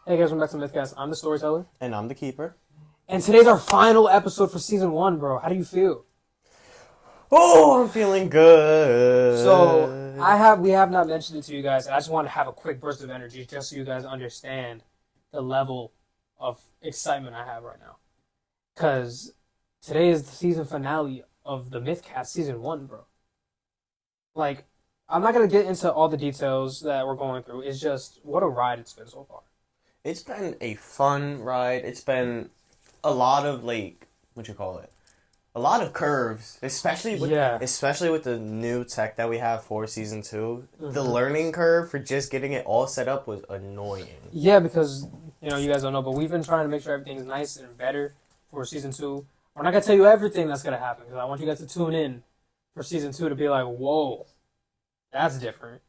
Hey guys, welcome back to mythcast. I'm the storyteller. And I'm the keeper. And today's our final episode for season 1, bro. How do you feel? Oh, I'm feeling good. So, we have not mentioned it to you guys. I just want to have a quick burst of energy just so you guys understand the level of excitement I have right now. Because today is the season finale of the mythcast season 1, bro. Like, I'm not going to get into all the details that we're going through. It's just, what a ride it's been so far. It's been a fun ride. It's been a lot of, a lot of curves, especially with the new tech that we have for season 2. Mm-hmm. The learning curve for just getting it all set up was annoying. Yeah, because, you guys don't know, but we've been trying to make sure everything's nice and better for season 2. We're not going to tell you everything that's going to happen, because I want you guys to tune in for season 2 to be like, whoa, that's different.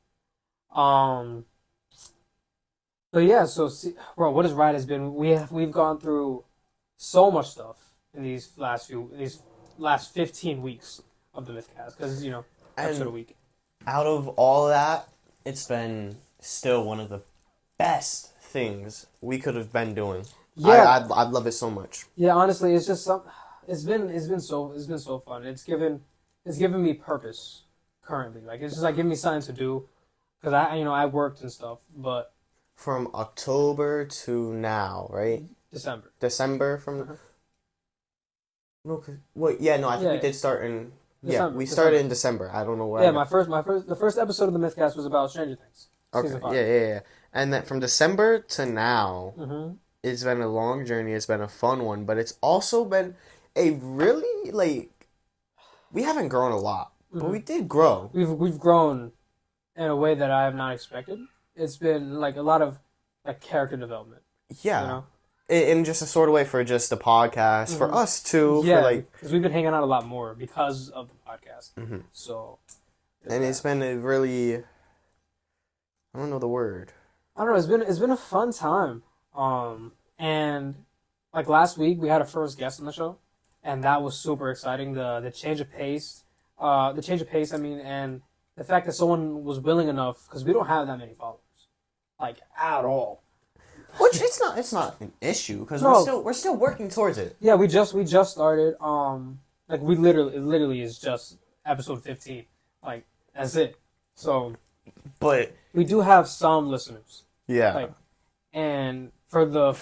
But yeah, bro, what his ride has been, we've gone through so much stuff in these last 15 weeks of the Mythcast, because, episode a week. Out of all that, it's been still one of the best things we could have been doing. Yeah, I love it so much. Yeah, honestly, it's just it's been so fun. It's given me purpose currently. Like, it's just like giving me something to do, because I worked and stuff, but. From October to now, right? December from... Uh-huh. No, I think we did start in... We started in December. I don't know where. Yeah, the first episode of the Mythcast was about Stranger Things. Okay, yeah. And then from December to now, mm-hmm. It's been a long journey. It's been a fun one, but it's also been a really, we haven't grown a lot, mm-hmm. but we did grow. We've grown in a way that I have not expected. It's been, a lot of, character development. Yeah. In just a sort of way for just the podcast, mm-hmm. for us, too. Yeah, because we've been hanging out a lot more because of the podcast. Mm-hmm. So. It's been a really... I don't know the word. I don't know. It's been a fun time. And, last week, we had a first guest on the show. And that was super exciting. The change of pace. And the fact that someone was willing enough, because we don't have that many followers. At all. Which it's not an issue, because we're still working towards it. Yeah, we just started. We literally is just episode 15. That's it. So, but we do have some listeners. Yeah. And for the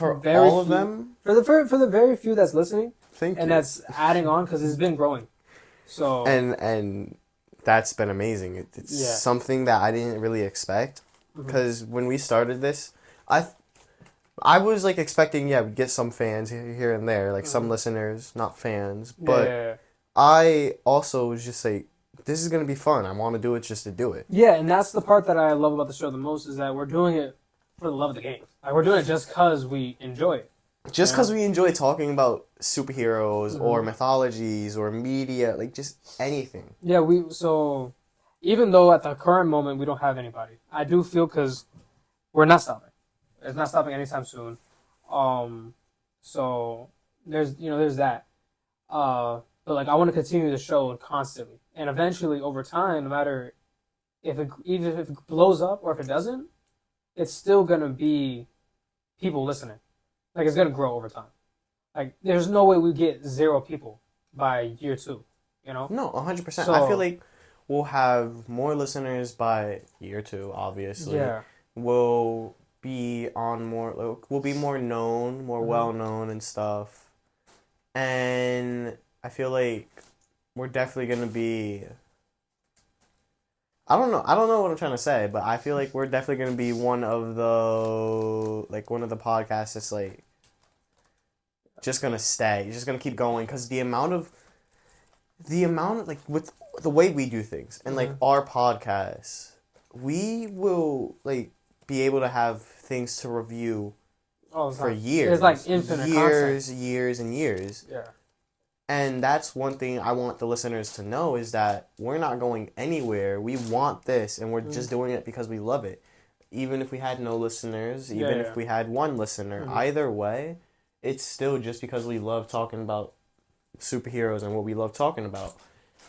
very few that's listening, thank you. And that's adding on, because it's been growing. So and that's been amazing. It's something that I didn't really expect. Because when we started this, I was expecting we'd get some fans here and there, some listeners, not fans, but I also was just this is gonna be fun. I want to do it just to do it. Yeah, and that's the part that I love about the show the most, is that we're doing it for the love of the game. We're doing it just because we enjoy it. Just because we enjoy talking about superheroes or mythologies or media, just anything. Yeah, so even though at the current moment we don't have anybody, I do feel, because we're not stopping. It's not stopping anytime soon. So there's that. But I want to continue the show constantly, and eventually over time, no matter even if it blows up or if it doesn't, it's still gonna be people listening. It's gonna grow over time. There's no way we get 0 people by year 2. No, 100%. I feel we'll have more listeners by year 2, obviously. Yeah. We'll be more known, more well-known and stuff. And I feel we're definitely going to be... I don't know what I'm trying to say, but I feel we're definitely going to be one of the podcasts that's just going to stay. Just going to keep going, because the amount of with the way we do things and our podcasts, we will be able to have things to review for years. It's infinite content. Years and years. Yeah. And that's one thing I want the listeners to know, is that we're not going anywhere. We want this, and we're just doing it because we love it. Even if we had no listeners, if we had 1 listener, either way, it's still just because we love talking about superheroes and what we love talking about.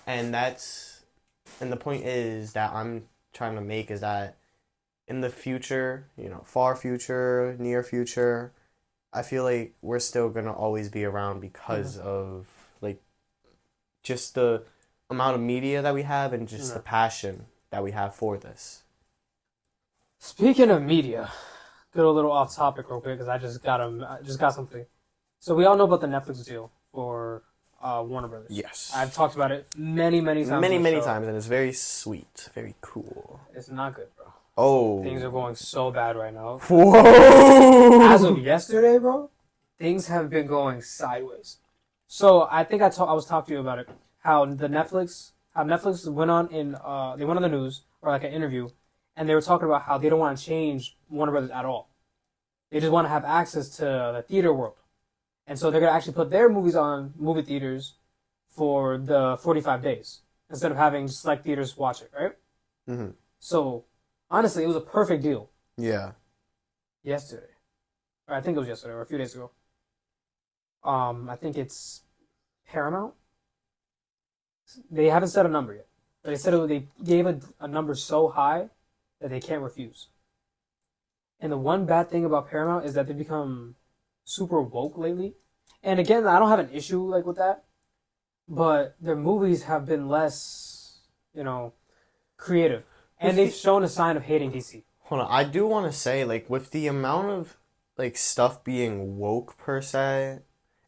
And the point is that I'm trying to make is that in the future, far future, near future, I feel like we're still gonna always be around because of like just the amount of media that we have and just the passion that we have for this. Speaking of media, go a little off topic real quick because I just got something. So we all know about the Netflix deal for Warner Brothers. Yes. I've talked about it many times. Many times, and it's very sweet, very cool. It's not good, bro. Oh. Things are going so bad right now. Whoa! As of yesterday, bro, things have been going sideways. So I think I was talking to you about it. How Netflix went on they went on the news or like an interview, and they were talking about how they don't want to change Warner Brothers at all. They just want to have access to the theater world. And so they're going to actually put their movies on movie theaters for the 45 days instead of having select theaters watch it, right? Mm-hmm. So, honestly, it was a perfect deal. Yeah. Yesterday. Or I think it was yesterday or a few days ago. I think it's Paramount. They haven't said a number yet. But they said they gave a number so high that they can't refuse. And the one bad thing about Paramount is that they've become super woke lately. And again, I don't have an issue like with that. But their movies have been less, creative. And they've shown a sign of hating DC. Hold on, I do want to say, like, with the amount of, like, stuff being woke per se,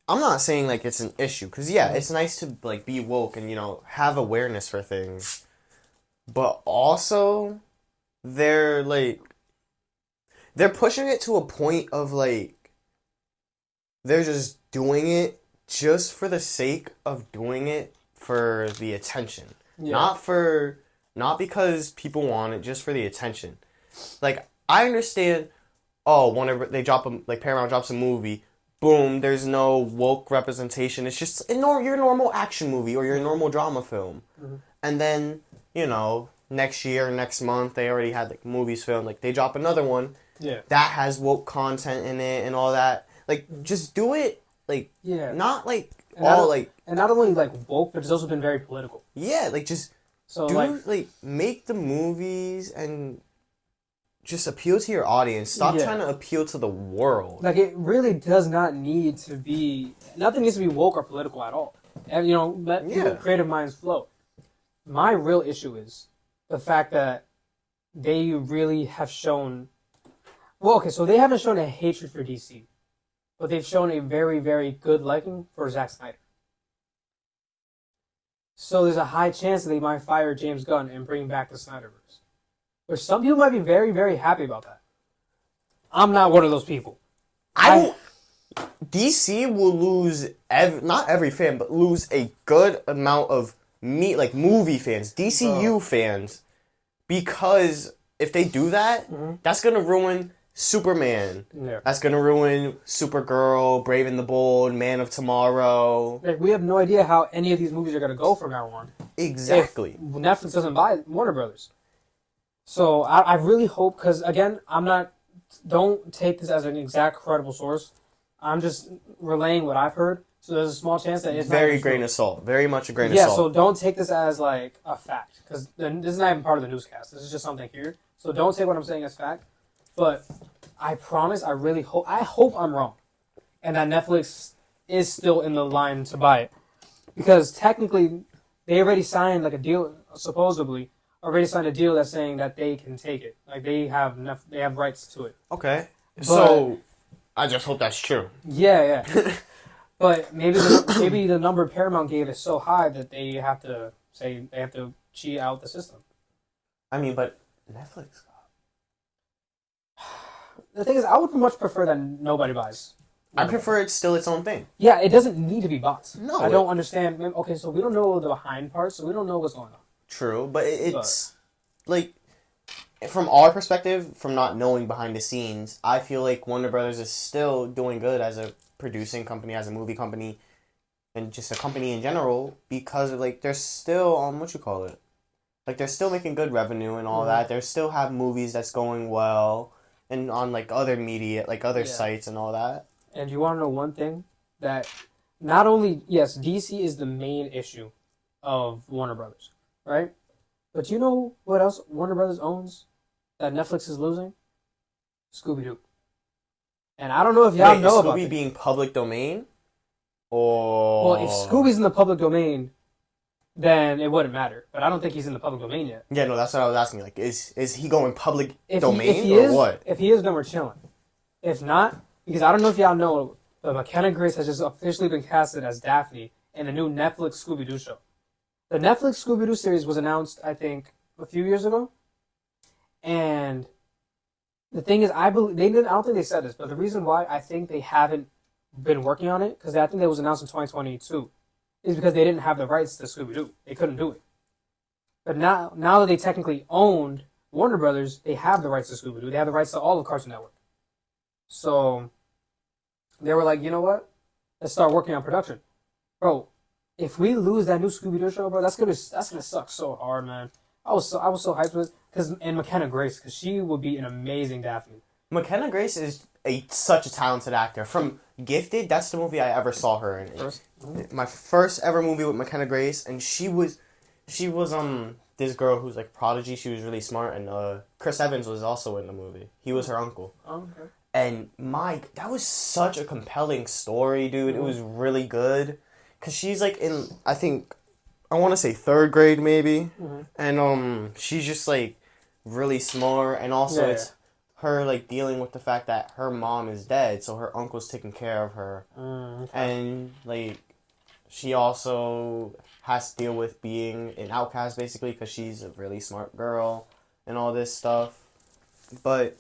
I'm not saying, like, it's an issue. Because, yeah, it's nice to, like, be woke and, have awareness for things. But also, they're pushing it to a point of, like, they're just doing it just for the sake of doing it for the attention. Yeah. Not because people want it, just for the attention. Like, I understand, whenever Paramount drops a movie, boom, there's no woke representation. It's just your normal action movie or your normal drama film. Mm-hmm. And then, next year, next month, they already had, like, movies filmed. Like, they drop another one that has woke content in it and all that. Like, just do it, like, not, like, and not only, like, woke, but it's also been very political. Yeah, like, just make the movies and just appeal to your audience. Stop trying to appeal to the world. Like, it really does not need to be, nothing needs to be woke or political at all. And, let creative minds flow. My real issue is the fact that they really have shown, so they haven't shown a hatred for DC. But they've shown a very, very good liking for Zack Snyder. So there's a high chance that they might fire James Gunn and bring back the Snyderverse. Which some people might be very, very happy about that. I'm not one of those people. DC will lose, not every fan, but lose a good amount of movie fans, DCU fans, because if they do that, that's going to ruin Superman. Yeah. That's gonna ruin Supergirl, Brave and the Bold, Man of Tomorrow. Like, we have no idea how any of these movies are gonna go from now on. Exactly. If Netflix doesn't buy Warner Brothers. So I really hope, because again, don't take this as an exact credible source. I'm just relaying what I've heard. So there's a small chance that it's very grain of salt. Very much a grain of salt. Yeah, so don't take this as like a fact, because this is not even part of the newscast. This is just something here. So don't take what I'm saying as fact. But I promise, I really hope, I'm wrong. And that Netflix is still in the line to buy it. Because technically, they already signed like a deal, supposedly, signed a deal that's saying that they can take it. Like, they have rights to it. Okay. So, I just hope that's true. Yeah. But maybe the number Paramount gave is so high that they have to cheat out the system. I mean, but Netflix... The thing is, I would much prefer that nobody buys. I prefer it's still its own thing. Yeah, it doesn't need to be bought. No. I don't understand. Okay, so we don't know the behind parts, so we don't know what's going on. True, but it's like, from our perspective, from not knowing behind the scenes, I feel like Warner Brothers is still doing good as a producing company, as a movie company, and just a company in general, because of, like, they're still on, like, they're still making good revenue and all that. They still have movies that's going well. And on, like, other media, like, other sites and all that. And you want to know one thing? That not only, yes, DC is the main issue of Warner Brothers, right? But you know what else Warner Brothers owns? that Netflix is losing? Scooby Doo. And I don't know if y'all know about Scooby it. being public domain, Well, if or Scooby's in the public domain, then it wouldn't matter. But I don't think he's in the public domain yet. yeah, no, that's what I was asking. Like, is he going public If domain he or is, what? if he is, then we're chilling. If not, because I don't know if y'all know, but McKenna Grace has just officially been casted as Daphne in the new Netflix Scooby Doo show. The Netflix Scooby Doo series was announced, I think, a few years ago, and the thing is, I believe they didn't. I don't think they said this, but the reason why I think they haven't been working on it, because I think it was announced in 2022, is because they didn't have the rights to Scooby Doo. They couldn't do it. But now that they technically owned Warner Brothers, they have the rights to Scooby Doo. They have the rights to all of Cartoon Network. So they were like, you know what? Let's start working on production, bro. If we lose that new Scooby Doo show, bro, that's gonna suck so hard, man. I was so hyped with and McKenna Grace, because she would be an amazing Daphne. McKenna Grace is such a talented actor. From Gifted, that's the movie I ever saw her in. My first ever movie with McKenna Grace, and she was this girl who's like prodigy. She was really smart, and Chris Evans was also in the movie. He was her uncle. Oh, okay. And that was such a compelling story, dude. It was really good. Cause she's like in, I think, I want to say 3rd grade maybe, and she's just like really smart, and also it's her like dealing with the fact that her mom is dead, so her uncle's taking care of her, and like she also has to deal with being an outcast basically because she's a really smart girl and all this stuff, but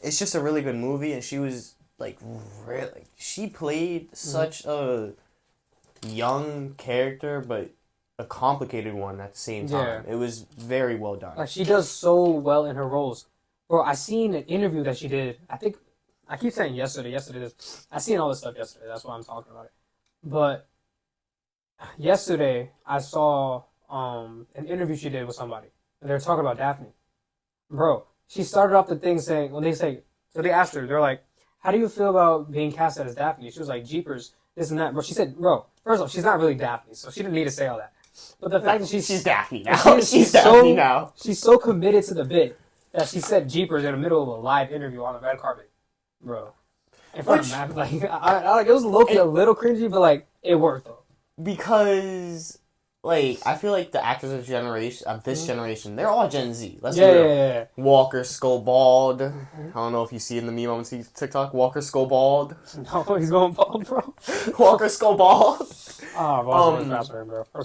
it's just a really good movie, and she was like really, she played such a young character, but a complicated one at the same time. It was very well done. Like, she does so well in her roles. Bro, I seen an interview that she did. I think, I keep saying yesterday. I seen all this stuff yesterday. That's why I'm talking about it. But yesterday, I saw an interview she did with somebody. And they were talking about Daphne. Bro, she started off the thing saying, so they asked her, they're like, how do you feel about being casted as Daphne? She was like, jeepers, this and that. Bro, she said, bro, first of all, she's not really Daphne, so she didn't need to say all that. But the fact that she's Daphne now. She's Daphne now. She's so committed to the bit that she said jeepers in the middle of a live interview on the red carpet. Bro. In front of Matt. Like, I it was low-key a little cringy, but like, it worked though. Because, like, I feel like the actors of this generation, they're all Gen Z. Let's be real. Yeah. Walker Skull Bald. I don't know if you see in the meme on TikTok. Walker Skull Bald. No, he's going bald, bro. Walker Skull Bald. Bro.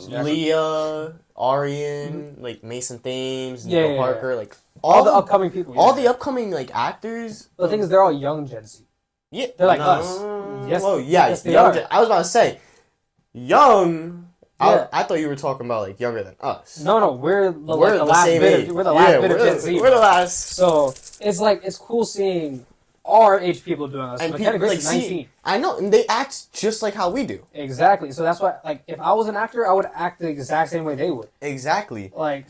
Leah, Arian, like Mason Thames, Nico Parker, like all the upcoming people. All the upcoming like actors. But the thing is, they're all young Gen Z. Yeah, they're like us. Yes, they are. I was about to say, young. Yeah. I thought you were talking about like younger than us. No, we're the last bit of Gen Z. We're the last. So it's cool seeing our age people doing this. And McKenna Grace is 19. I know, and they act just like how we do. Exactly. So that's why, like, if I was an actor, I would act the exact same way they would. Exactly. Like,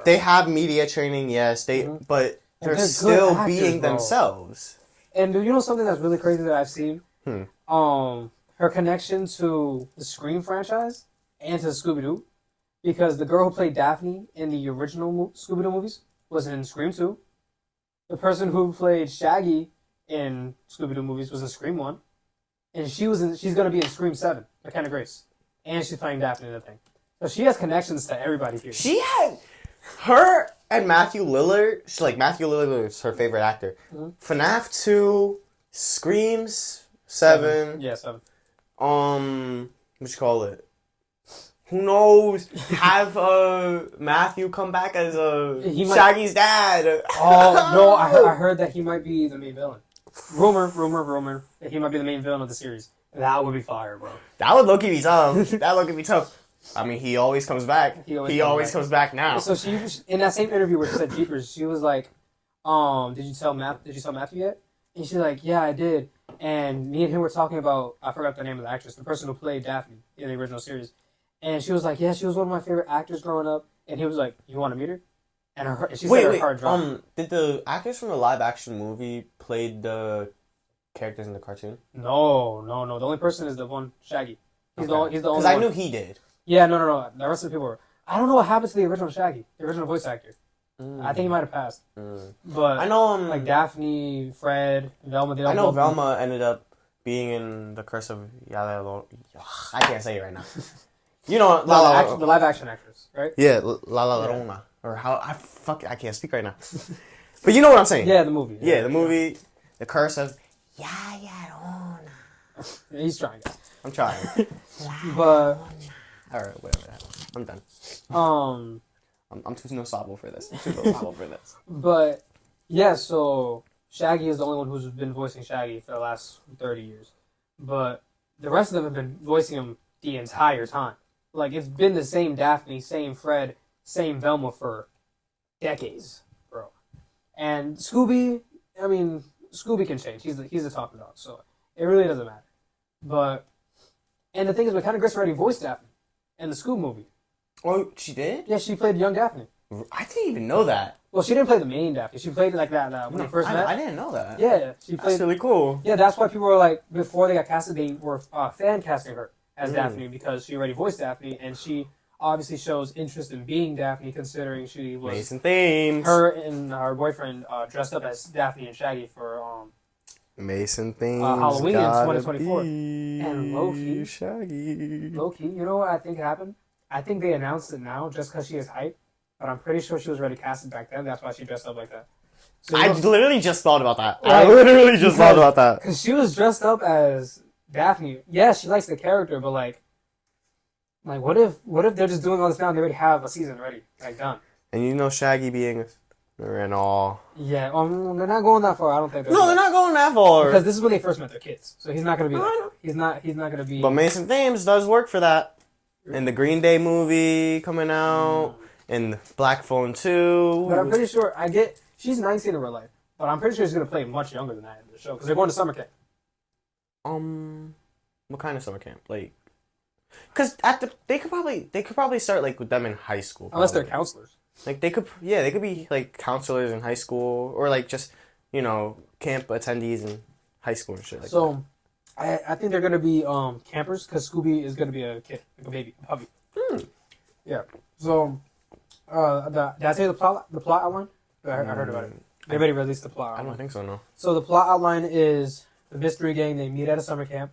they have media training, yes, but they're still actors, being themselves. And do you know something that's really crazy that I've seen? Her connection to the Scream franchise and to Scooby-Doo, because the girl who played Daphne in the original Scooby-Doo movies was in Scream 2. The person who played Shaggy in Scooby-Doo movies was in Scream 1. And she's going to be in Scream 7, McKenna Grace. And she's playing Daphne in the thing. So she has connections to everybody here. She had... Her and Matthew Lillard... Matthew Lillard is her favorite actor. FNAF 2, Screams 7. Yeah, 7. What you call it? Who knows? Have Matthew come back as Shaggy's dad. Oh, no, I heard that he might be the main villain. Rumor that he might be the main villain of the series. That would be fire, bro. That would look be tough. I mean, he always comes back. He always comes back now. So she, in that same interview where she said Jeepers, she was like, did you tell Matthew yet? And she's like, yeah, I did. And me and him were talking about, I forgot the name of the actress, the person who played Daphne in the original series. And she was like, yeah, she was one of my favorite actors growing up. And he was like, you want to meet her? And she said her heart dropped. Did the actors from the live action movie play the characters in the cartoon? No. The only person is the one, Shaggy. He's the only one. Because I knew he did. Yeah, no. The rest of the people were. I don't know what happened to the original Shaggy, the original voice actor. I think he might have passed. But I know like Daphne, Fred, Velma. I know Velma ended up being in the Curse of I can't say it right now. You know, the live action actress, right? Yeah, La La Llorona, or how I can't speak right now. But you know what I'm saying? Yeah, the movie. Yeah, the movie, The Curse of Llorona. He's trying, guys. I'm trying. But all right, whatever. I'm done. I'm too nostalgic for this. But yeah, so Shaggy is the only one who's been voicing Shaggy for the last 30 years. But the rest of them have been voicing him the entire time. Like, it's been the same Daphne, same Fred, same Velma for decades, bro. And Scooby, I mean, Scooby can change. He's the top dog, so it really doesn't matter. But, and the thing is, McKenna Grace already voiced Daphne in the Scoob movie. Oh, she did? Yeah, she played young Daphne. I didn't even know that. Well, she didn't play the main Daphne. She played like that when they first met. I didn't know that. Yeah, she played. That's really cool. Yeah, that's why people were like, before they got casted, they were fan casting her as Daphne because she already voiced Daphne, and she obviously shows interest in being Daphne, considering she was Mason Thames. Her and her boyfriend dressed up as Daphne and Shaggy for Mason Thames Halloween in 2024. And low-key, Shaggy. Low-key, you know what I think happened? I think they announced it now just because she is hype, but I'm pretty sure she was already casted back then. That's why she dressed up like that. So, I literally just thought about that. I literally just thought about that. Because she was dressed up as Daphne. Yeah, she likes the character, but like what if they're just doing all this now and they already have a season ready, like done? And you know Shaggy being and all. Yeah, they're not going that far. I don't think. They're not going that far because this is when they first met their kids, so he's not gonna be. He's not gonna be. But Mason Thames does work for that. In the Green Day movie coming out, in Black Phone 2. But I'm pretty sure she's 19 in real life, but I'm pretty sure she's gonna play much younger than that in the show because they're going to summer camp. What kind of summer camp? Like, because they could probably start like with them in high school. Unless they're counselors. Like they could be like counselors in high school or like just camp attendees in high school and shit like that. So, I think they're gonna be campers because Scooby is gonna be a kid, like a baby, a puppy. Yeah. So, did I tell you the plot outline? I heard about it. They already released the plot outline. I don't think so, no. So the plot outline is the mystery gang. They meet at a summer camp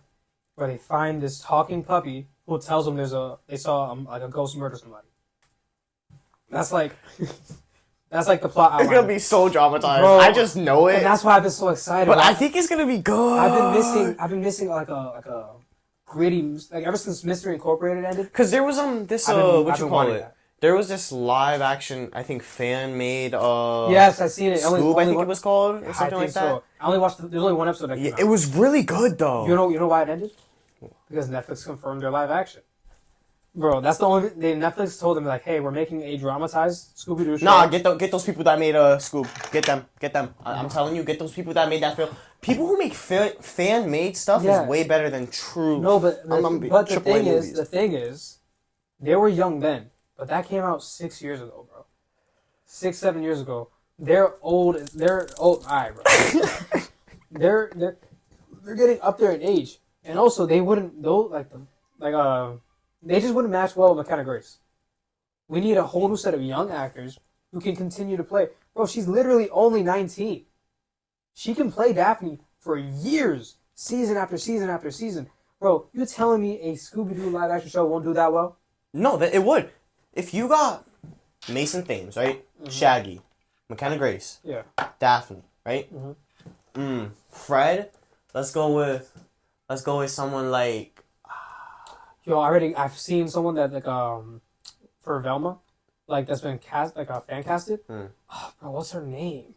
where they find this talking puppy who tells them they saw like a ghost murder somebody. That's like the plot outline. It's gonna be so dramatized. Bro, I just know it. And that's why I've been so excited. But I think it's gonna be good. I've been missing like a gritty, like ever since Mystery Incorporated ended. Because there was what you call it? There was this live action, I think, fan made. Yes, I seen it. Scoob, I think it was called, or something like that. So. I only watched. There's only one episode that came out. It was really good though. You know why it ended? Because Netflix confirmed their live action. Bro, that's the only. Netflix told them like, hey, we're making a dramatized Scooby Doo show. Nah, get those people that made Scoob. Get them. I'm telling you, get those people that made that film. People who make fan made stuff is way better than true. No, but the thing is, they were young then. But that came out 6 years ago, bro. 6-7 years ago. They're old. All right, bro. they're getting up there in age, and also they wouldn't they just wouldn't match well with McKenna Grace. We need a whole new set of young actors who can continue to play. Bro, she's literally only 19. She can play Daphne for years, season after season after season. Bro, you telling me a Scooby Doo live action show won't do that well? No, it would. If you got Mason Thames, right? Mm-hmm. Shaggy, McKenna Grace, Daphne, right? Mm-hmm. Fred. Let's go with someone like. I've seen someone that for Velma, that's been cast fan casted. Oh, bro, what's her name?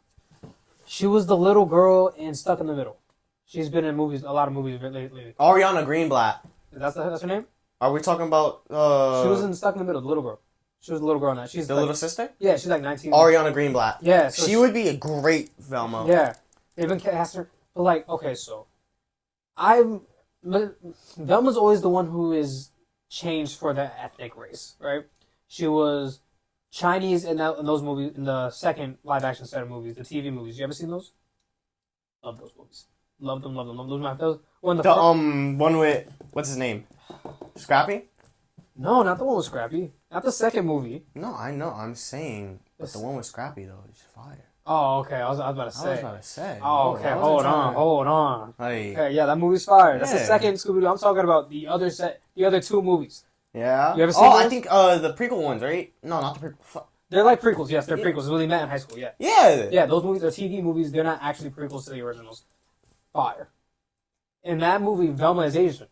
She was the little girl in Stuck in the Middle. She's been in a lot of movies lately. Ariana Greenblatt. That's her name? Are we talking about? She was in Stuck in the Middle, the little girl. She was the little girl in that. She's the little sister? Yeah, she's like 19. Ariana Greenblatt. Yeah. So she would be a great Velma. Yeah. They've been casting her. But okay, so Velma's always the one who is changed for the ethnic race, right? She was Chinese in those movies, in the second live action set of movies, the TV movies. You ever seen those? Love those movies. Love them. Those one with what's his name? Scrappy? No, not the one with Scrappy. Not the second movie. No, I know. I'm saying But the one with Scrappy though is fire. Oh, okay. I was about to say. Oh, okay. Hold on. Like, okay, yeah, that movie's fire. That's the Yeah. second Scooby-Doo. I'm talking about the other two movies. yeah. You ever seen Oh, those? I think the prequel ones, right? No, not the prequel. They're like prequels. Yes, they're prequels. When they met in high school. Yeah. Yeah. Yeah, those movies are TV movies. They're not actually prequels to the originals. Fire. In that movie, Velma is Asian.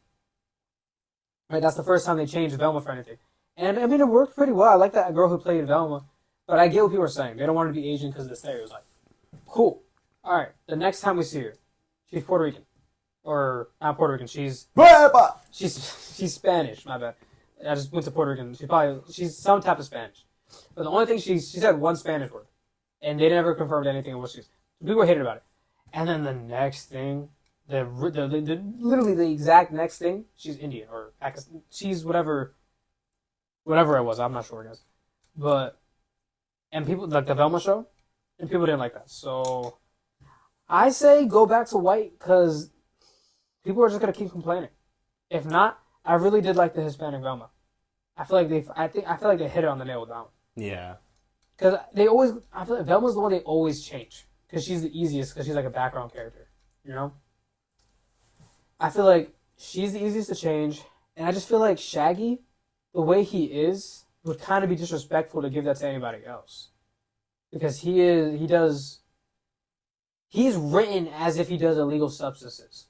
Right, that's the first time they changed Velma for anything. And I mean, it worked pretty well. I like that girl who played Velma. But I get what people are saying. They don't want her to be Asian because of the stereotype. Cool. All right. The next time we see her, she's Puerto Rican, or not Puerto Rican. She's Spanish. My bad. I just went to Puerto Rican. She's some type of Spanish. But the only thing she said one Spanish word, and they never confirmed anything of what she's. People were hating about it. And then the next thing, literally the exact next thing, she's Indian or Pakistan. She's whatever it was. I'm not sure, guys. But and people like the Velma show. And people didn't like that. So I say go back to white because people are just gonna keep complaining. If not, I really did like the Hispanic Velma. I feel like they hit it on the nail with that one. Yeah. Because I feel like Velma's the one they always change because she's the easiest because she's like a background character. You know. I feel like she's the easiest to change, and I just feel like Shaggy, the way he is, would kind of be disrespectful to give that to anybody else. Because he's written as if he does illegal substances.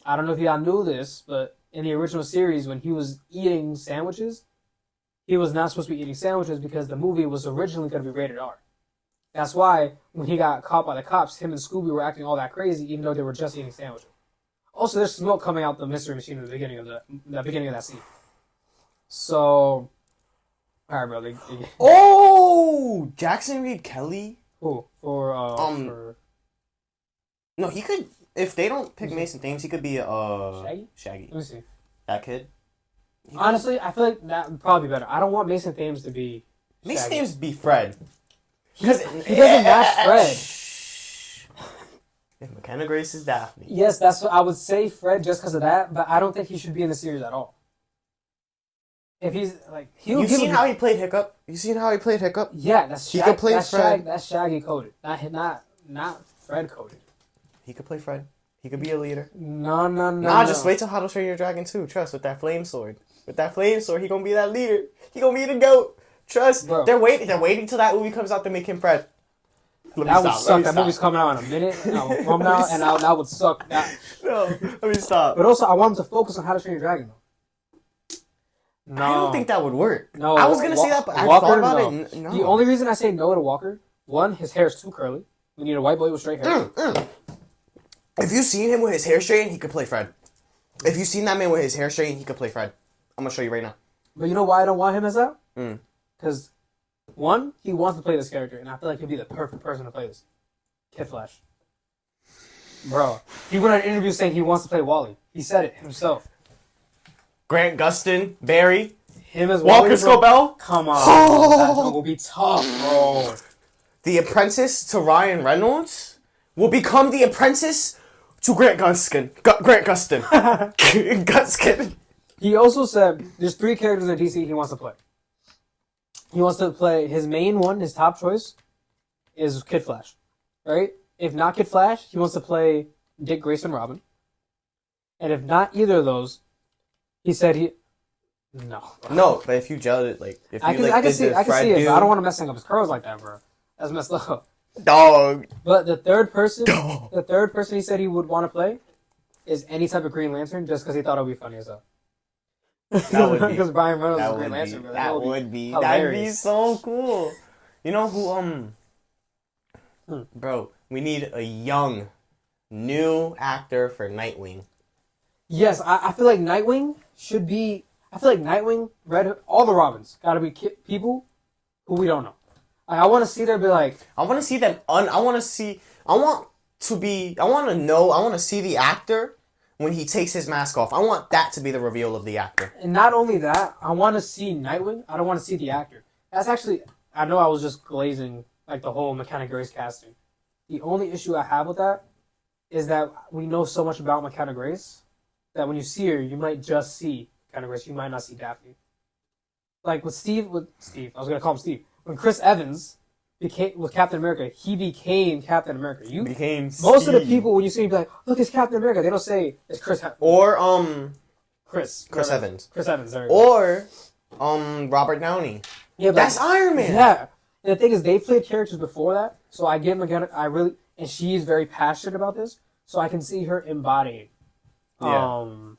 I don't know if y'all knew this, but in the original series, when he was eating sandwiches, he was not supposed to be eating sandwiches because the movie was originally going to be rated R. That's why when he got caught by the cops, him and Scooby were acting all that crazy, even though they were just eating sandwiches. Also, there's smoke coming out the mystery machine at the beginning of that scene. So. All right, bro. Oh, Jackson Reed Kelly. Who for? No, he could. If they don't pick Mason Thames, he could be Shaggy. Let me see. That kid. Honestly, I feel like that would probably be better. I don't want Mason Thames to be. Mason Shaggy. Thames be Fred. Because he doesn't match Fred. If McKenna Grace is Daphne. Yes, that's what I would say Fred just because of that, but I don't think he should be in the series at all. If he's like, you seen how he played Hiccup? You seen how he played Hiccup? Yeah, that's he could play Fred. That's Shaggy coded, not Fred coded. He could play Fred. He could be a leader. No. Just wait till How to Train Your Dragon 2. Trust, with that flame sword. With that flame sword, he gonna be that leader. He gonna be the GOAT. Trust. Bro. They're waiting till that movie comes out to make him Fred. That would suck. That movie's coming out in a minute from now, and that would suck. No, let me stop. But also, I want him to focus on How to Train Your Dragon, though. No. I don't think that would work. No, I was gonna say that, but I Walker, thought about no. it. No. The only reason I say no to Walker, one, his hair is too curly. We need a white boy with straight hair. If you've seen him with his hair straightened, he could play Fred. If you've seen that man with his hair straightened, he could play Fred. I'm gonna show you right now. But you know why I don't want him as that? Because, one, he wants to play this character, and I feel like he'd be the perfect person to play this. Kid Flash. Bro, he went on an interview saying he wants to play Wally. He said it himself. Grant Gustin, Barry, him as Walker Wally, Scobell. Come on, that's gonna be tough, bro. The apprentice to Ryan Reynolds will become the apprentice to Grant Gustin. Gustin. He also said there's 3 characters in DC he wants to play. He wants to play his main one, his top choice, is Kid Flash, right? If not Kid Flash, he wants to play Dick Grayson Robin. And if not either of those, he said no. No, but if you gel it, like if you I can see it, but I don't want to messing up his curls like that, bro. That's messed up. Dog. But the third person he said he would want to play is any type of Green Lantern, just because he thought it would be funny as hell. That would be because Brian Reynolds is Green Lantern. Bro. That'd be so cool. You know who? Bro, we need a young, new actor for Nightwing. Yes, I feel like Nightwing should be. I feel like Nightwing, Red Hood, all the Robins gotta be people who we don't know. I want to see them be like. I want to see them. I want to see the actor when he takes his mask off. I want that to be the reveal of the actor. And not only that, I want to see Nightwing. I don't want to see the actor. That's actually. I know I was just glazing like the whole McKenna Grace casting. The only issue I have with that is that we know so much about McKenna Grace that when you see her, you might just see McKenna Grace. You might not see Daphne. Like with Steve, I was gonna call him Steve. When Chris Evans with Captain America, he became Captain America. Most of the people when you see him be like, look, it's Captain America. They don't say it's Chris. Or Chris Evans. Chris Evans. There or Robert Downey. Yeah, that's Iron Man. Yeah. And the thing is, they played characters before that, so I give them and she is very passionate about this, so I can see her embodying, Daphne.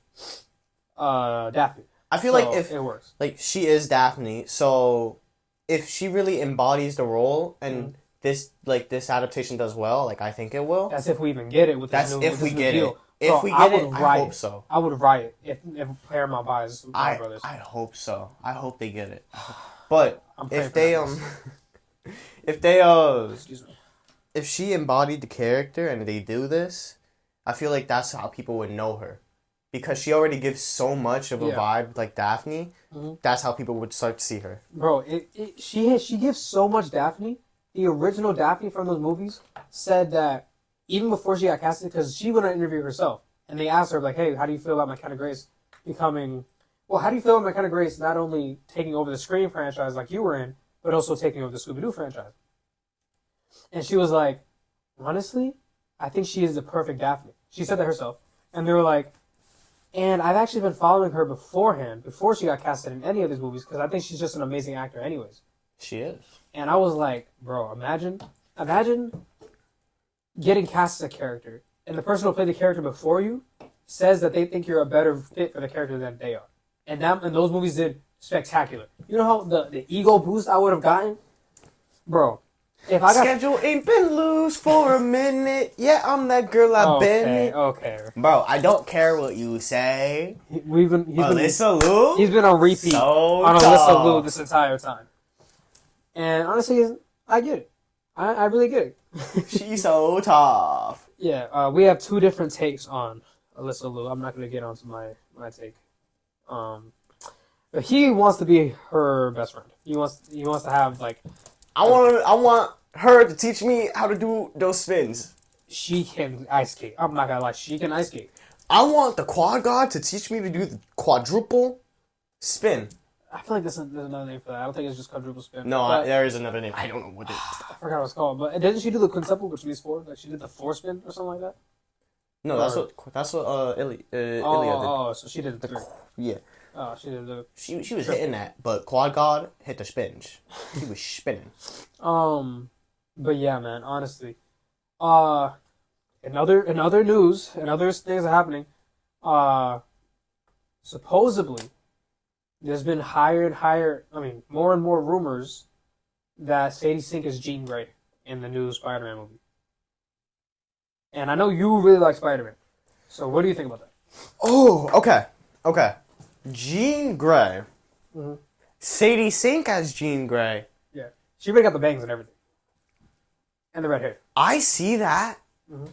I feel like if it works, like she is Daphne, so if she really embodies the role and this adaptation does well, like I think it will. That's if we even get it with this If we get it. Bro, if we get it, I hope so. I would riot if Paramount buys Warner Brothers. I hope so. I hope they get it. But if they Excuse me. if she embodied the character and they do this, I feel like that's how people would know her. Because she already gives so much of a vibe like Daphne, that's how people would start to see her. Bro, she gives so much Daphne. The original Daphne from those movies said that even before she got casted, because she went on an interview herself, and they asked her, like, hey, how do you feel about McKenna Grace becoming... Well, how do you feel about McKenna Grace not only taking over the Scream franchise like you were in, but also taking over the Scooby-Doo franchise? And she was like, honestly, I think she is the perfect Daphne. She said that herself. And they were like, and I've actually been following her beforehand, before she got casted in any of these movies, because I think she's just an amazing actor anyways. She is. And I was like, bro, imagine getting cast as a character, and the person who played the character before you says that they think you're a better fit for the character than they are. And those movies did spectacular. You know how the ego boost I would have gotten? Bro, if I got... Schedule ain't been loose for a minute. Yeah, I'm that girl I've been. Okay. Bro, I don't care what you say. He's Alyssa Liu? He's been on repeat on Alyssa Liu this entire time. And honestly, I get it. I really get it. She's so tough. Yeah, we have two different takes on Alyssa Liu. I'm not going to get onto my take. But he wants to be her best friend. He wants to have like... I want her to teach me how to do those spins. She can ice skate. I'm not gonna lie, she can ice skate. I want the quad god to teach me to do the quadruple spin. I feel like there's another name for that. I don't think it's just quadruple spin. No, there is another name. I don't know what it is. I forgot what it's called. But didn't she do the quintuple, which means four? Like she did the four spin or something like that? No, that's what Ilya did. Oh, so she did the three. Yeah. Oh, she did the... She was hitting that, but Quad God hit the spins. He was spinning. But yeah, man, honestly. In other news, and other things are happening, supposedly, there's been more and more rumors that Sadie Sink is Jean Grey in the new Spider-Man movie. And I know you really like Spider-Man. So what do you think about that? Oh, okay. Jean Grey. Mm-hmm. Sadie Sink as Jean Grey. Yeah. She already got the bangs and everything. And the red hair. I see that. Mm-hmm.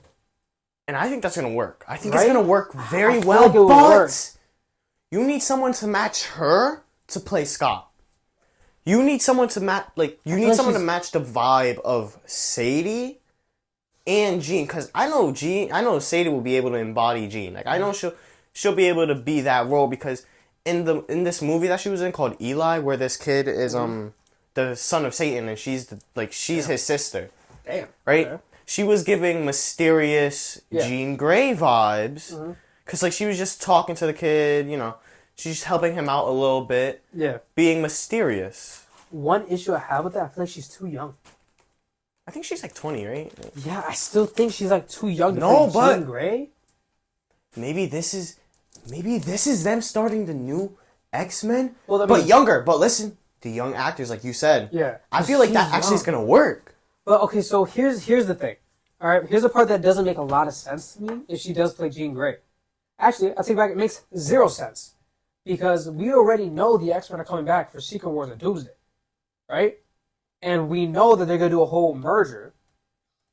And I think that's going to work. I think it's going to work very well. Like but you need someone to match her to play Scott. You need someone to match, to match the vibe of Sadie and Jean. Because I know Sadie will be able to embody Jean. Like, I know she'll be able to be that role because in this movie that she was in called Eli, where this kid is the son of Satan and she's his sister. Damn. Right? Okay. She was giving mysterious Jean Grey vibes because she was just talking to the kid, she's just helping him out a little bit. Yeah. Being mysterious. One issue I have with that, I feel like she's too young. I think she's 20, right? Yeah, I still think she's too young to play Jean Grey. Maybe this is them starting the new X-Men, well, but younger. But listen, the young actors, like you said. Yeah. I feel like that actually is going to work. But okay, so here's the thing. All right, here's the part that doesn't make a lot of sense to me if she does play Jean Grey. Actually, I'll take it back. It makes zero sense because we already know the X-Men are coming back for Secret Wars and Doomsday, right? And we know that they're going to do a whole merger.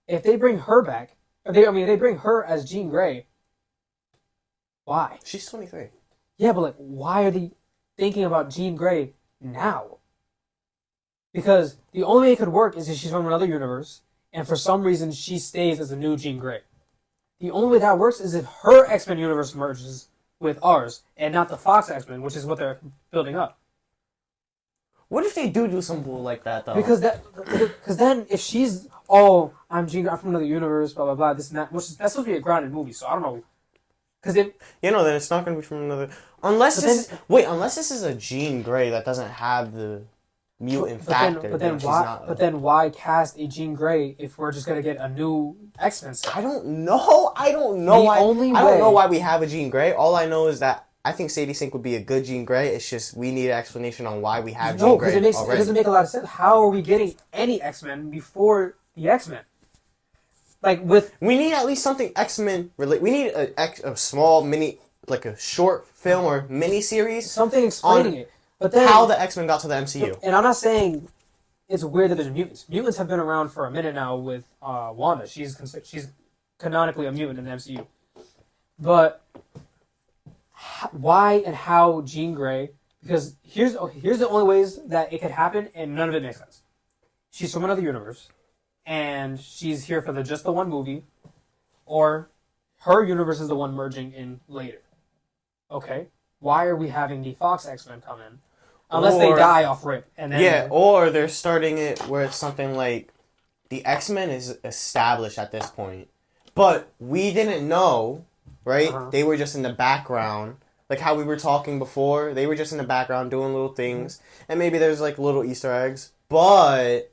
If they bring her back, they bring her as Jean Grey. Why? She's 23. Yeah, but why are they thinking about Jean Grey now? Because the only way it could work is if she's from another universe, and for some reason she stays as a new Jean Grey. The only way that works is if her X-Men universe merges with ours, and not the Fox X-Men, which is what they're building up. What if they do some bull like that though? Because then if she's I'm Jean Grey, I'm from another universe, blah blah blah, this and that, that's supposed to be a grounded movie, so I don't know. Because if then it's not gonna be from another. Unless this is a Jean Grey that doesn't have the mutant factor. But then why cast a Jean Grey if we're just gonna get a new X-Men set? I don't know. I don't know why we have a Jean Grey. All I know is that I think Sadie Sink would be a good Jean Grey. It's just we need an explanation on why we have Jean Grey. It doesn't make a lot of sense. How are we getting any X-Men before the X-Men? We need at least something X-Men related. We need a small mini, like a short film or mini series, something explaining it. But then, how the X-Men got to the MCU. And I'm not saying it's weird that there's mutants. Mutants have been around for a minute now with Wanda. She's canonically a mutant in the MCU. But why and how Jean Grey? Because here's the only ways that it could happen, and none of it makes sense. She's from another universe, and she's here for just the one movie, or her universe is the one merging in later. Okay, why are we having the Fox X-Men come in? Unless they die off rip. And then or they're starting it where it's something like the X-Men is established at this point. But we didn't know, right? Uh-huh. They were just in the background. Like how we were talking before. They were just in the background doing little things. Mm-hmm. And maybe there's like little Easter eggs. But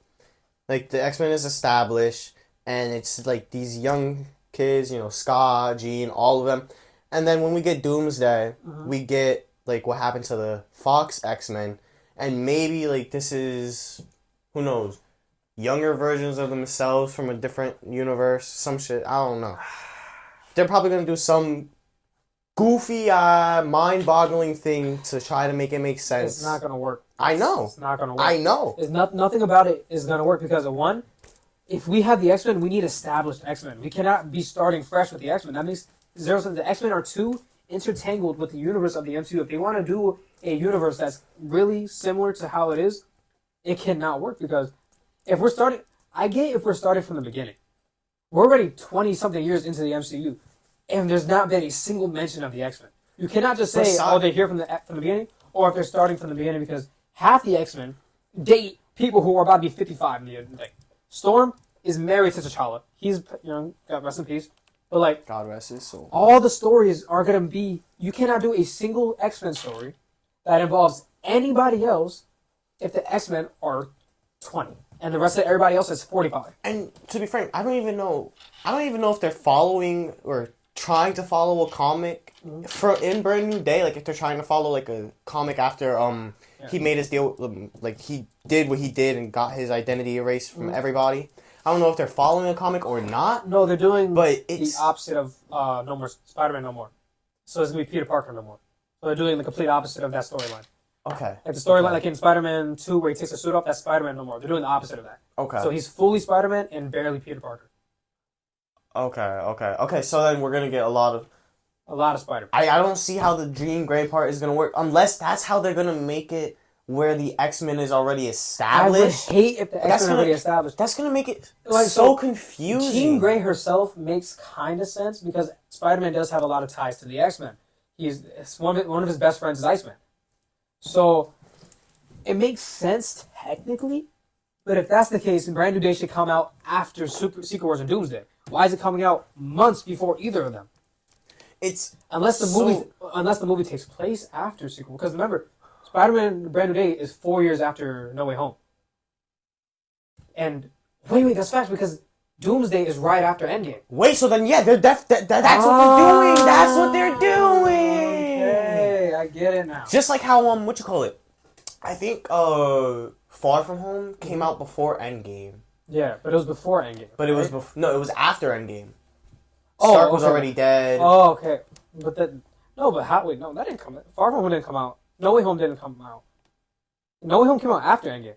like the X-Men is established. And it's like these young kids, Scott, Jean, all of them. And then when we get Doomsday, we get like what happened to the Fox X-Men, and maybe like this is, who knows, younger versions of themselves from a different universe, some shit, I don't know. They're probably gonna do some goofy, mind-boggling thing to try to make it make sense. It's not gonna work. I know. It's not gonna work. I know. Nothing about it is gonna work because of one, if we have the X-Men, we need established X-Men. We cannot be starting fresh with the X-Men. That means the X-Men are too intertangled with the universe of the MCU. If they want to do a universe that's really similar to how it is, it cannot work because if we're starting from the beginning. We're already 20-something years into the MCU, and there's not been a single mention of the X-Men. You cannot just say, they're here from the beginning, or if they're starting from the beginning, because half the X-Men date people who are about to be 55 in the thing. Storm is married to T'Challa. He's, God rest in peace. But God rest his soul. All the stories are going to be... You cannot do a single X-Men story that involves anybody else if the X-Men are 20. And the rest of everybody else is 45. And to be frank, I don't even know if they're following or trying to follow a comic in Brand New Day. Like if they're trying to follow like a comic after he made his deal, like he did what he did and got his identity erased from everybody. I don't know if they're following a comic or not. No, they're doing the opposite of No More Spider-Man No More. So it's going to be Peter Parker No More. So they're doing the complete opposite of that storyline. Okay. Like the storyline like in Spider-Man 2 where he takes a suit off, that's Spider-Man No More. They're doing the opposite of that. Okay. So he's fully Spider-Man and barely Peter Parker. Okay, so then we're going to get a lot of Spider-Man. I don't see how the Jean Grey part is going to work unless that's how they're going to make it where the X-Men is already established. I would hate if the X-Men are already established. That's going to make it so confusing. Jean Grey herself makes kind of sense because Spider-Man does have a lot of ties to the X-Men. One of his best friends is Iceman. So it makes sense technically, but if that's the case, then Brand New Day should come out after Secret Wars and Doomsday. Why is it coming out months before either of them? Unless the movie takes place after Secret Wars. Because remember, Spider-Man Brand New Day is 4 years after No Way Home. And wait, that's facts because Doomsday is right after Endgame. Wait, so then that's what they're doing. That's what they're doing. Okay, I get it now. Just like how I think Far From Home came out before Endgame. Yeah, but it was before Endgame. But it was it was after Endgame. Stark was already dead. Oh, okay. But that didn't come out. Far From Home didn't come out. No Way Home didn't come out. No Way Home came out after Endgame.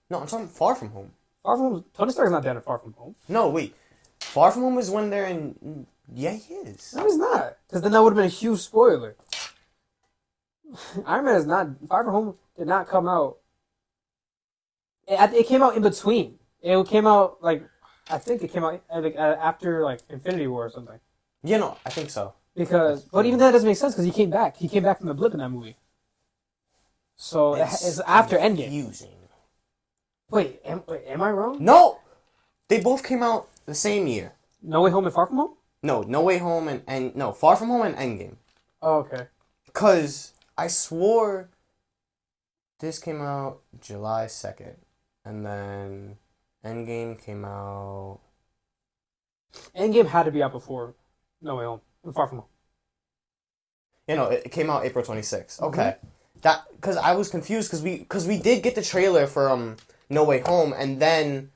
No, I'm talking Far From Home. Far From Home. Tony Stark's not dead in Far From Home. No, wait. Far From Home is when they're in. Yeah, he is. No, he's not. Because then that would have been a huge spoiler. Iron Man is not. Far From Home did not come out. It came out in between. It came out I think it came out after Infinity War or something. Yeah, no, I think so. But even that doesn't make sense because he came back. He came back from the blip in that movie. So it's after Endgame. Confusing. Wait, am I wrong? No! They both came out the same year. No Way Home and Far From Home? No, No Way Home and no, Far From Home and Endgame. Oh, okay. Because I swore this came out July 2nd. And then Endgame came out... Endgame had to be out before No Way Home and Far From Home. You know, it came out April 26th. Okay. That because I was confused because we did get the trailer for No Way Home, and then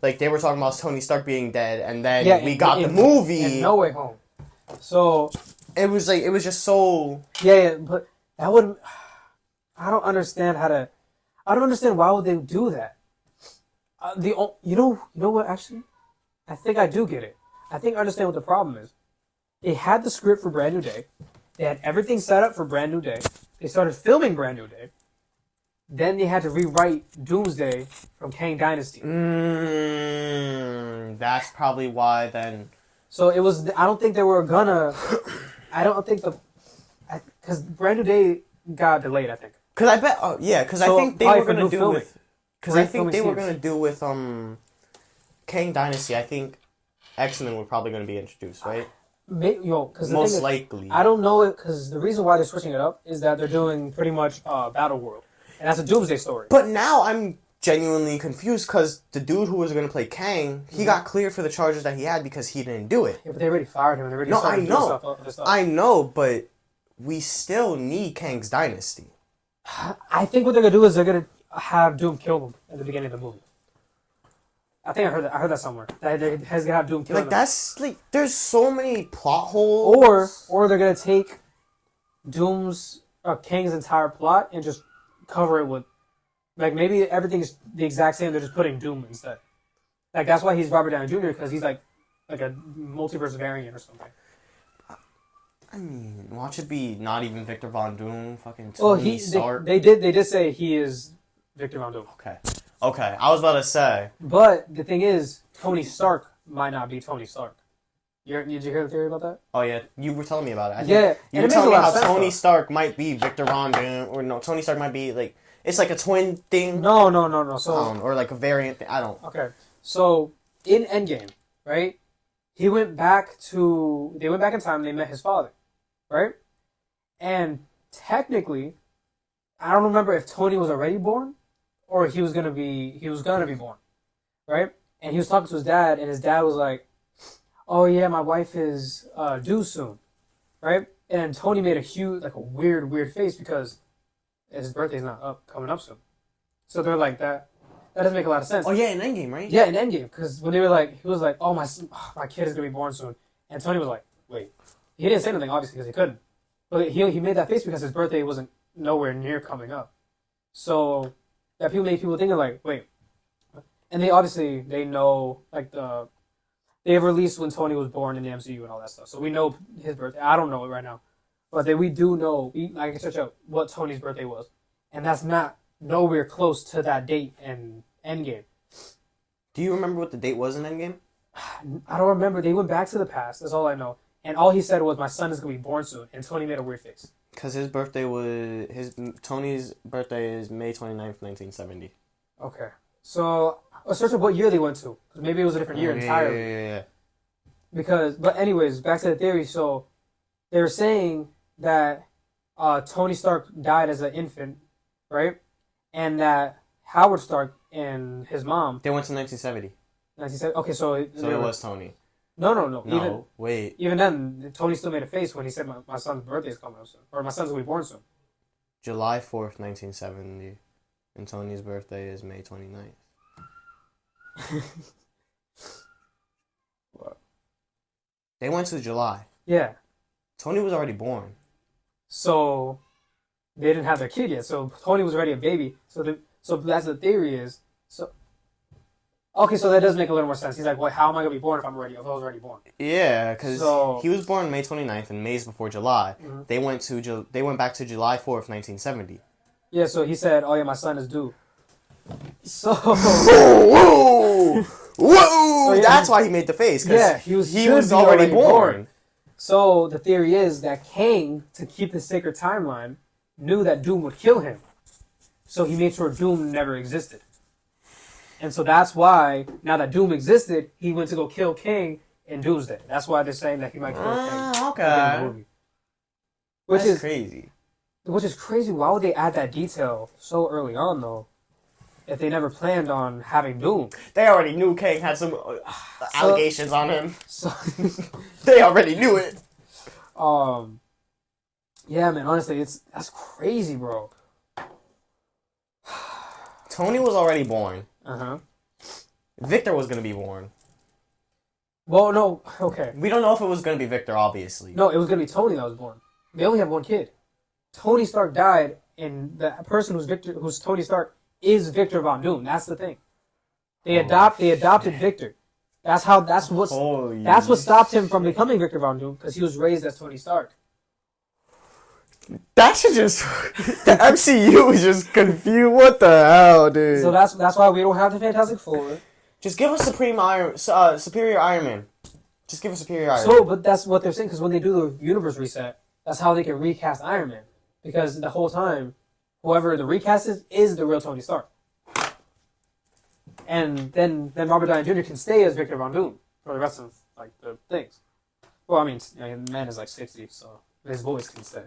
like they were talking about Tony Stark being dead, and then we got the movie and No Way Home. So it was just so but that would I don't understand why would they do that. You know what actually, I think I do get it. I think I understand what the problem is. They had the script for Brand New Day. They had everything set up for Brand New Day. They started filming Brand New Day. Then they had to rewrite Doomsday from Kang Dynasty. That's probably why then. So it was. I don't think they were gonna. I don't think because Brand New Day got delayed. I think. Because I bet. Oh yeah. Because I think they were gonna do filming. with. Because I think they were gonna do with Kang Dynasty. I think X-Men were probably gonna be introduced, right? Because most likely. I don't know it because the reason why they're switching it up is that they're doing pretty much Battle World, and that's a Doomsday story. But now I'm genuinely confused because the dude who was going to play Kang, he got cleared for the charges that he had because he didn't do it. Yeah, but they already fired him. And they already started doing stuff. I know, but we still need Kang's dynasty. I think what they're gonna do is they're gonna have Doom kill him at the beginning of the movie. I think I heard that somewhere. That they has gonna have Doom kill him. Like that's like there's so many plot holes. Or they're gonna take Doom's Kang's entire plot and just cover it with like maybe everything's the exact same. They're just putting Doom instead. Like that's why he's Robert Downey Jr. because he's like a multiverse variant or something. I mean, watch it be not even Victor Von Doom, fucking Tony Stark. They did say he is Victor Von Doom. Okay. I was about to say. But the thing is, Tony Stark might not be Tony Stark. Did you hear the theory about that? Oh yeah, you were telling me about it. You were telling me how Tony Stark might be Victor Von Doom, or no, Tony Stark might be like it's like a twin thing. No. So or like a variant thing. I don't. Okay, so in Endgame, right? They went back in time. And they met his father, right? And technically, I don't remember if Tony was already born or he was gonna be born, right? And he was talking to his dad, and his dad was like, "Oh yeah, my wife is due soon," right? And Tony made a weird face because his birthday's not coming up soon. So they're like that doesn't make a lot of sense. Oh yeah, in Endgame, right? Yeah, in Endgame, because when they were like, he was like, "Oh my kid is gonna be born soon," and Tony was like, "Wait," he didn't say anything obviously because he couldn't, but he made that face because his birthday wasn't nowhere near coming up. So that made people thinking like, wait, and they know like they've released when Tony was born in the MCU and all that stuff, so we know his birthday. I don't know it right now, but we do know. I can search out what Tony's birthday was, and that's not nowhere close to that date in Endgame. Do you remember what the date was in Endgame? I don't remember. They went back to the past. That's all I know. And all he said was, "My son is gonna be born soon," and Tony made a weird face. Because Tony's birthday is May 29th, 1970. Okay. So, search up what year they went to. Because maybe it was a different year entirely. Yeah. But anyways, back to the theory. So, they were saying that Tony Stark died as an infant, right? And that Howard Stark and his mom... They went to 1970. 1970? Okay, so... So it was Tony. No. Wait. Even then, Tony still made a face when he said, my son's birthday is coming up soon. Or my son's going to be born soon. July 4th, 1970. And Tony's birthday is May 29th. What? They went to July. Yeah. Tony was already born. So, they didn't have their kid yet. So, Tony was already a baby. So that's the theory is... Okay, so that does make a little more sense. He's like, "Well, how am I gonna be born if I was already born?" Yeah, because he was born May 29th, and May's before July. Mm-hmm. They went back to July 4th, 1970. Yeah, so he said, "Oh yeah, my son is due." So whoa! So that's why he made the face. Yeah, he was already born. So the theory is that Kang, to keep the sacred timeline, knew that Doom would kill him. So he made sure Doom never existed. And so that's why, now that Doom existed, he went to go kill King in Doomsday. That's why they're saying that he might kill King. Okay. That's crazy. Which is crazy. Why would they add that detail so early on, though, if they never planned on having Doom? They already knew King had some allegations on him. So they already knew it. Yeah, man, honestly, that's crazy, bro. Tony was already born. Uh-huh. Victor was going to be born. Well, no, okay. We don't know if it was going to be Victor, obviously. No, it was going to be Tony that was born. They only have one kid. Tony Stark died, and the person who's Tony Stark is Victor Von Doom. That's the thing. They adopted Victor. That's what stopped him from becoming Victor Von Doom, because he was raised as Tony Stark. That should just the MCU is just confused. What the hell, dude? So that's why we don't have the Fantastic Four. Just give us Superior Iron Man. Just give us Superior Iron Man. So, but that's what they're saying, because when they do the universe reset, that's how they can recast Iron Man, because the whole time, whoever the recast is the real Tony Stark. And then Robert Downey Jr. can stay as Victor Von Doom for the rest of like the things. Well, I mean, the man is like 60, so his voice can stay.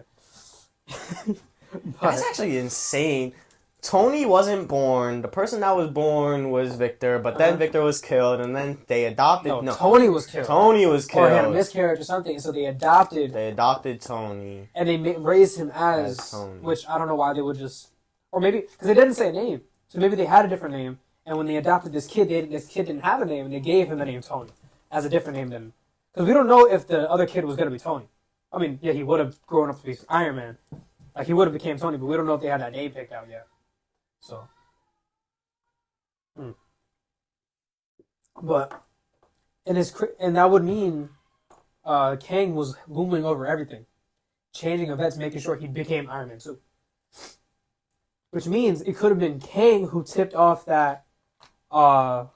That's actually insane. Tony wasn't born. The person that was born was Victor, but then Victor was killed, and then they adopted. No, Tony was killed. Tony was killed. Or he had a miscarriage or something, so they adopted. They adopted Tony. And they raised him as Tony. Which I don't know why they would just. Or maybe, because they didn't say a name. So maybe they had a different name, and when they adopted this kid, this kid didn't have a name, and they gave him the name Tony as a different name than. Because we don't know if the other kid was going to be Tony. I mean, yeah, he would have grown up to be Iron Man. Like, he would have became Tony, but we don't know if they had that name picked out yet. So. But, and that would mean Kang was looming over everything. Changing events, making sure he became Iron Man too. Which means it could have been Kang who tipped off that government,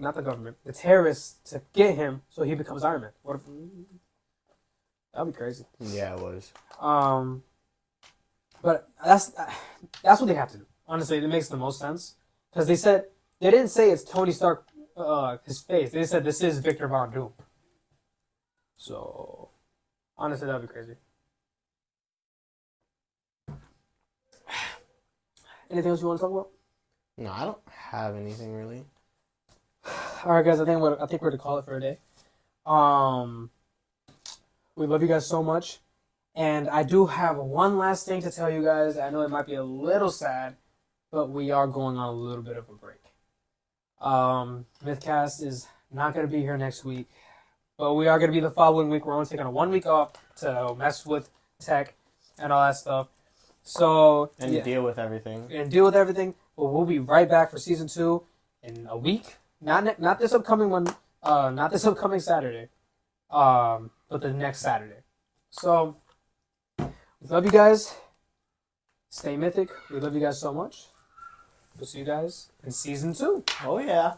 not the government, the terrorists to get him so he becomes Iron Man. What if, that'd be crazy. Yeah, it was. But that's what they have to do. Honestly, it makes the most sense. Because they didn't say it's Tony Stark, his face. They said this is Victor Von Doom. So, honestly, that'd be crazy. Anything else you want to talk about? No, I don't have anything really. All right, guys. I think we're to call it for a day. We love you guys so much, and I do have one last thing to tell you guys. I know it might be a little sad, but we are going on a little bit of a break. Mythcast is not going to be here next week, but we are going to be the following week. We're only taking a 1 week off to mess with tech and all that stuff. So deal with everything. But we'll be right back for season 2 in a week. Not this upcoming one. Not this upcoming Saturday. But the next Saturday. So we love you guys. Stay mythic. We love you guys so much. We'll see you guys in season 2. Oh yeah.